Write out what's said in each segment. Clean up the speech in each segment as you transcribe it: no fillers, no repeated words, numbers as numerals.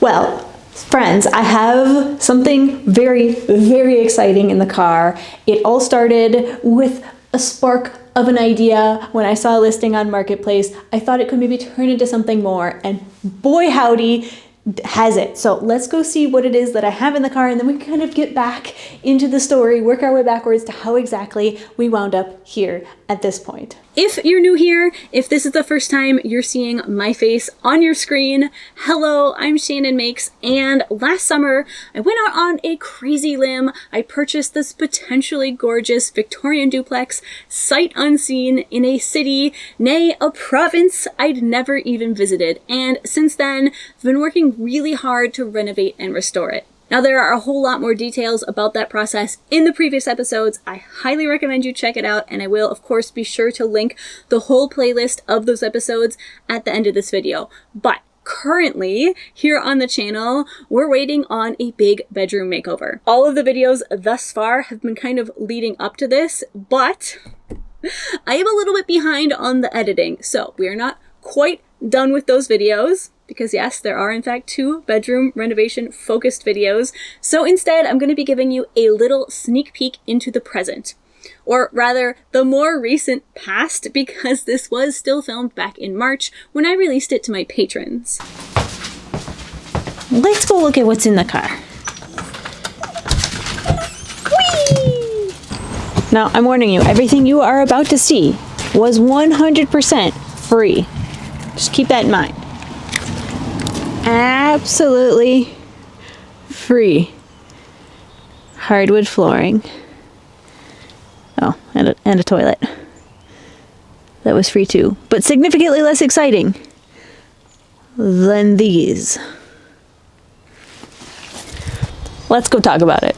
Well, friends, I have something very, very exciting in the car. It all started with a spark of an idea when I saw a listing on Marketplace. I thought it could maybe turn into something more, and boy howdy, has it. So let's go see what it is that I have in the car, and then we kind of get back into the story, work our way backwards to how exactly we wound up here at this point. If you're new here, if this is the first time you're seeing my face on your screen, hello, I'm Shannon Makes, and last summer I went out on a crazy limb. I purchased this potentially gorgeous Victorian duplex, sight unseen, in a city, nay, a province I'd never even visited, and since then I've been working really hard to renovate and restore it. Now, there are a whole lot more details about that process in the previous episodes. I highly recommend you check it out, and I will, of course, be sure to link the whole playlist of those episodes at the end of this video. But currently, here on the channel, we're waiting on a big bedroom makeover. All of the videos thus far have been kind of leading up to this, but I am a little bit behind on the editing, so we are not quite done with those videos. Because yes, there are in fact 2 bedroom renovation focused videos. So instead, I'm going to be giving you a little sneak peek into the present. Or rather, the more recent past, because this was still filmed back in March when I released it to my patrons. Let's go look at what's in the car. Whee! Now, I'm warning you, everything you are about to see was 100% free. Just keep that in mind. Absolutely free. Hardwood flooring. Oh, and a toilet. That was free too, but significantly less exciting than these. Let's go talk about it.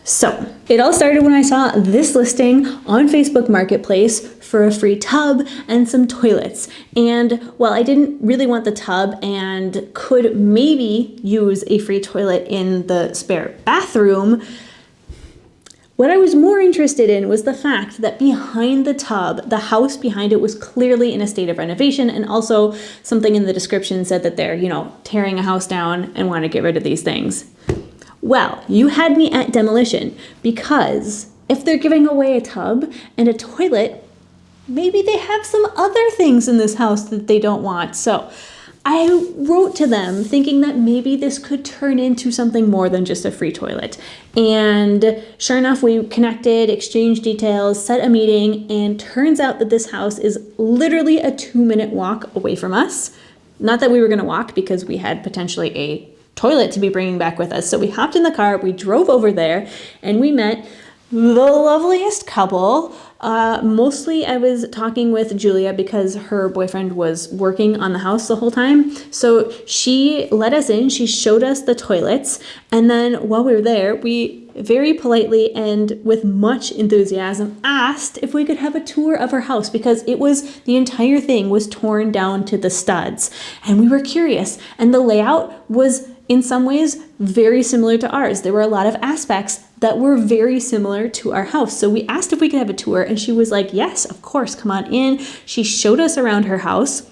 So, it all started when I saw this listing on Facebook Marketplace for a free tub and some toilets. And while I didn't really want the tub and could maybe use a free toilet in the spare bathroom, what I was more interested in was the fact that behind the tub, the house behind it was clearly in a state of renovation, and also something in the description said that they're, tearing a house down and want to get rid of these things. Well, you had me at demolition, because if they're giving away a tub and a toilet, maybe they have some other things in this house that they don't want. So I wrote to them thinking that maybe this could turn into something more than just a free toilet. And sure enough, we connected, exchanged details, set a meeting, and turns out that this house is literally a 2-minute walk away from us. Not that we were going to walk, because we had potentially a toilet to be bringing back with us. So we hopped in the car, we drove over there, and we met the loveliest couple. Mostly I was talking with Julia because her boyfriend was working on the house the whole time. So she let us in, she showed us the toilets, and then while we were there, we very politely and with much enthusiasm asked if we could have a tour of her house, because the entire thing was torn down to the studs. And we were curious, and the layout was in some ways very similar to ours. There were a lot of aspects that were very similar to our house. So we asked if we could have a tour, and she was like, yes, of course, come on in. She showed us around her house.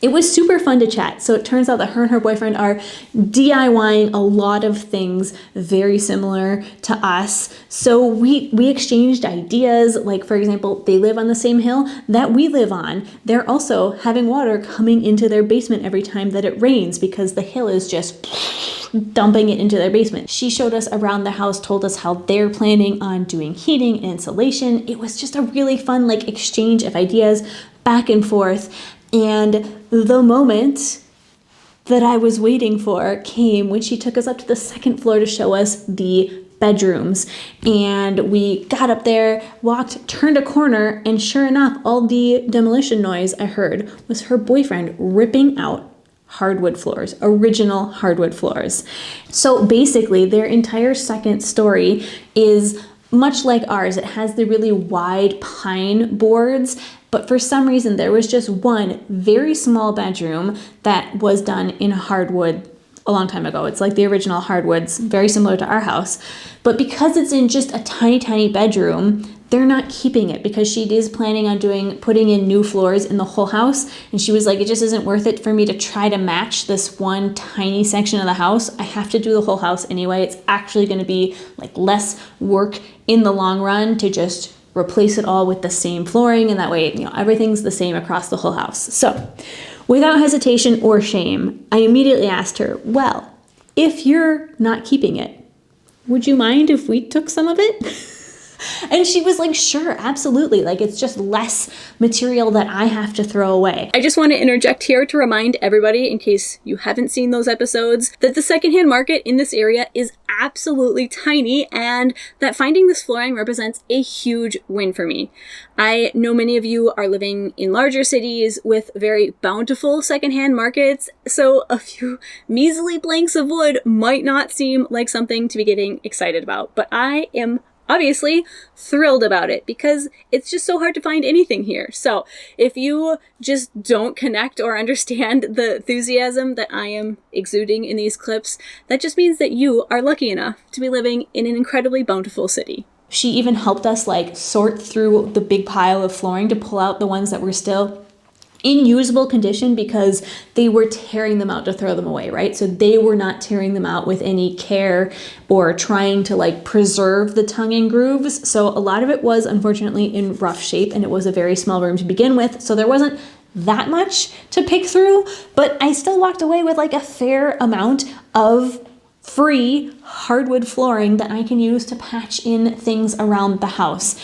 It was super fun to chat. So it turns out that her and her boyfriend are DIYing a lot of things very similar to us. So we exchanged ideas. Like, for example, they live on the same hill that we live on. They're also having water coming into their basement every time that it rains, because the hill is just dumping it into their basement. She showed us around the house, told us how they're planning on doing heating and insulation. It was just a really fun exchange of ideas back and forth. And the moment that I was waiting for came when she took us up to the 2nd floor to show us the bedrooms. And we got up there, walked, turned a corner, and sure enough, all the demolition noise I heard was her boyfriend ripping out hardwood floors, original hardwood floors. So basically, their entire 2nd story is much like ours. It has the really wide pine boards, but for some reason there was just one very small bedroom that was done in hardwood a long time ago. It's like the original hardwoods, very similar to our house. But because it's in just a tiny, tiny bedroom, they're not keeping it because she is planning on putting in new floors in the whole house. And she was like, it just isn't worth it for me to try to match this one tiny section of the house. I have to do the whole house anyway. It's actually going to be like less work in the long run to just replace it all with the same flooring. And that way, everything's the same across the whole house. So without hesitation or shame, I immediately asked her, well, if you're not keeping it, would you mind if we took some of it? And she was like, sure, absolutely. Like, it's just less material that I have to throw away. I just want to interject here to remind everybody, in case you haven't seen those episodes, that the secondhand market in this area is absolutely tiny and that finding this flooring represents a huge win for me. I know many of you are living in larger cities with very bountiful secondhand markets, so a few measly planks of wood might not seem like something to be getting excited about, but I am obviously thrilled about it because it's just so hard to find anything here. So if you just don't connect or understand the enthusiasm that I am exuding in these clips, that just means that you are lucky enough to be living in an incredibly bountiful city. She even helped us sort through the big pile of flooring to pull out the ones that were still in usable condition because they were tearing them out to throw them away, right? So they were not tearing them out with any care or trying to preserve the tongue and grooves. So a lot of it was unfortunately in rough shape, and it was a very small room to begin with. So there wasn't that much to pick through, but I still walked away with a fair amount of free hardwood flooring that I can use to patch in things around the house.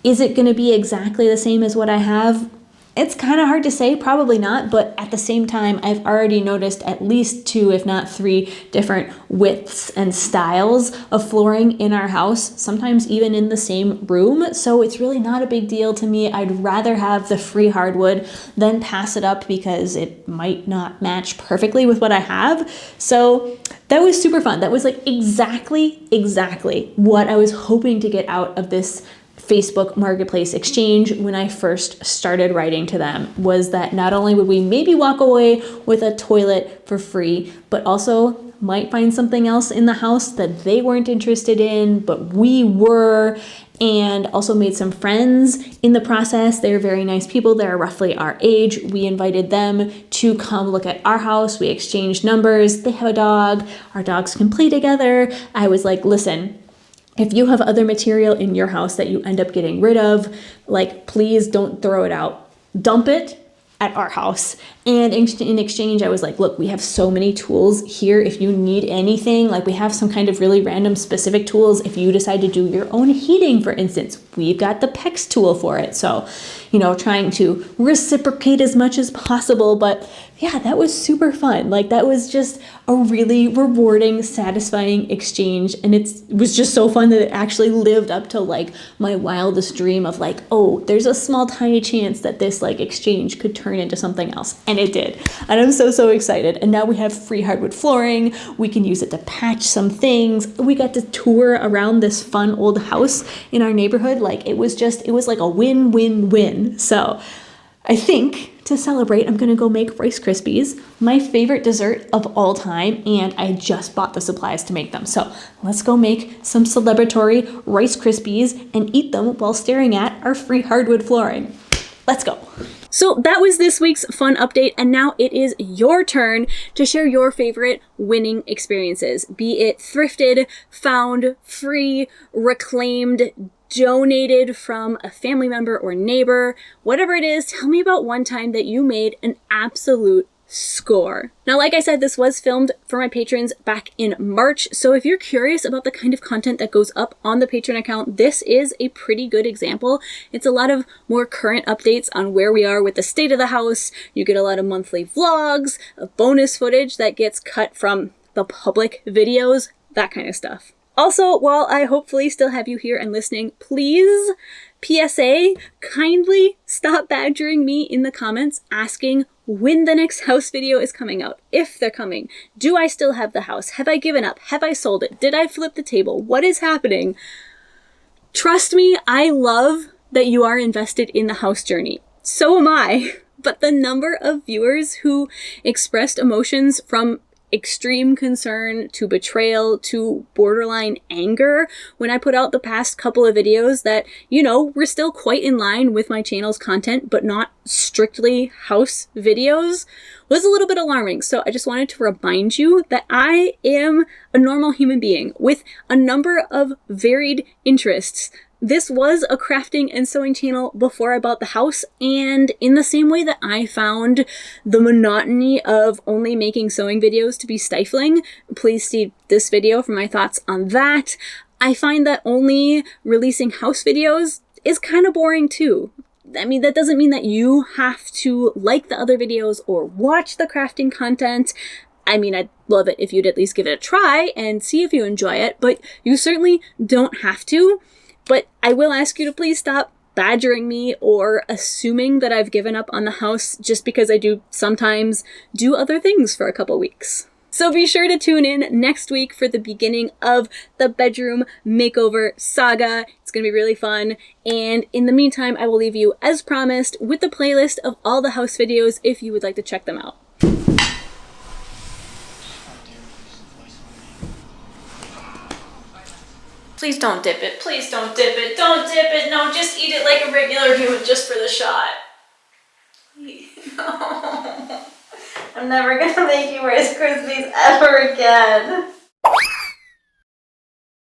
Is it going to be exactly the same as what I have? It's kind of hard to say, probably not, but at the same time, I've already noticed at least 2, if not 3 different widths and styles of flooring in our house, sometimes even in the same room. So it's really not a big deal to me. I'd rather have the free hardwood than pass it up because it might not match perfectly with what I have. So that was super fun. That was exactly what I was hoping to get out of this Facebook Marketplace exchange when I first started writing to them, was that not only would we maybe walk away with a toilet for free, but also might find something else in the house that they weren't interested in, but we were, and also made some friends in the process. They're very nice people. They're roughly our age. We invited them to come look at our house. We exchanged numbers. They have a dog. Our dogs can play together. I was like, listen, if you have other material in your house that you end up getting rid of, please don't throw it out. Dump it at our house. And in exchange, I was like, look, we have so many tools here. If you need anything, we have some kind of really random specific tools. If you decide to do your own heating, for instance, we've got the PEX tool for it. So, trying to reciprocate as much as possible. But yeah, that was super fun. That was just a really rewarding, satisfying exchange. And it was just so fun that it actually lived up to my wildest dream of oh, there's a small tiny chance that this exchange could turn into something else. And it did. And I'm so excited. And now we have free hardwood flooring. We can use it to patch some things. We got to tour around this fun old house in our neighborhood. It was like a win-win-win. So I think to celebrate, I'm going to go make Rice Krispies, my favorite dessert of all time, and I just bought the supplies to make them. So let's go make some celebratory Rice Krispies and eat them while staring at our free hardwood flooring. Let's go. So that was this week's fun update, and now it is your turn to share your favorite winning experiences, be it thrifted, found, free, reclaimed, donated from a family member or neighbor, whatever it is. Tell me about one time that you made an absolute score. Now, like I said, this was filmed for my patrons back in March, so if you're curious about the kind of content that goes up on the Patreon account, this is a pretty good example. It's a lot of more current updates on where we are with the state of the house. You get a lot of monthly vlogs, bonus footage that gets cut from the public videos, that kind of stuff. Also, while I hopefully still have you here and listening, please, PSA, kindly stop badgering me in the comments asking when the next house video is coming out, if they're coming. Do I still have the house? Have I given up? Have I sold it? Did I flip the table? What is happening? Trust me, I love that you are invested in the house journey. So am I. But the number of viewers who expressed emotions from extreme concern to betrayal to borderline anger when I put out the past couple of videos that, you know, were still quite in line with my channel's content, but not strictly house videos, was a little bit alarming. So I just wanted to remind you that I am a normal human being with a number of varied interests. This was a crafting and sewing channel before I bought the house, and in the same way that I found the monotony of only making sewing videos to be stifling, please see this video for my thoughts on that. I find that only releasing house videos is kind of boring too. I mean, that doesn't mean that you have to like the other videos or watch the crafting content. I mean, I'd love it if you'd at least give it a try and see if you enjoy it, but you certainly don't have to. But I will ask you to please stop badgering me or assuming that I've given up on the house just because I do sometimes do other things for a couple weeks. So be sure to tune in next week for the beginning of the bedroom makeover saga. It's going to be really fun. And in the meantime, I will leave you, as promised, with the playlist of all the house videos if you would like to check them out. Please don't dip it. Please don't dip it. Don't dip it. No, just eat it like a regular human just for the shot. No. I'm never gonna make you Rice Krispies ever again.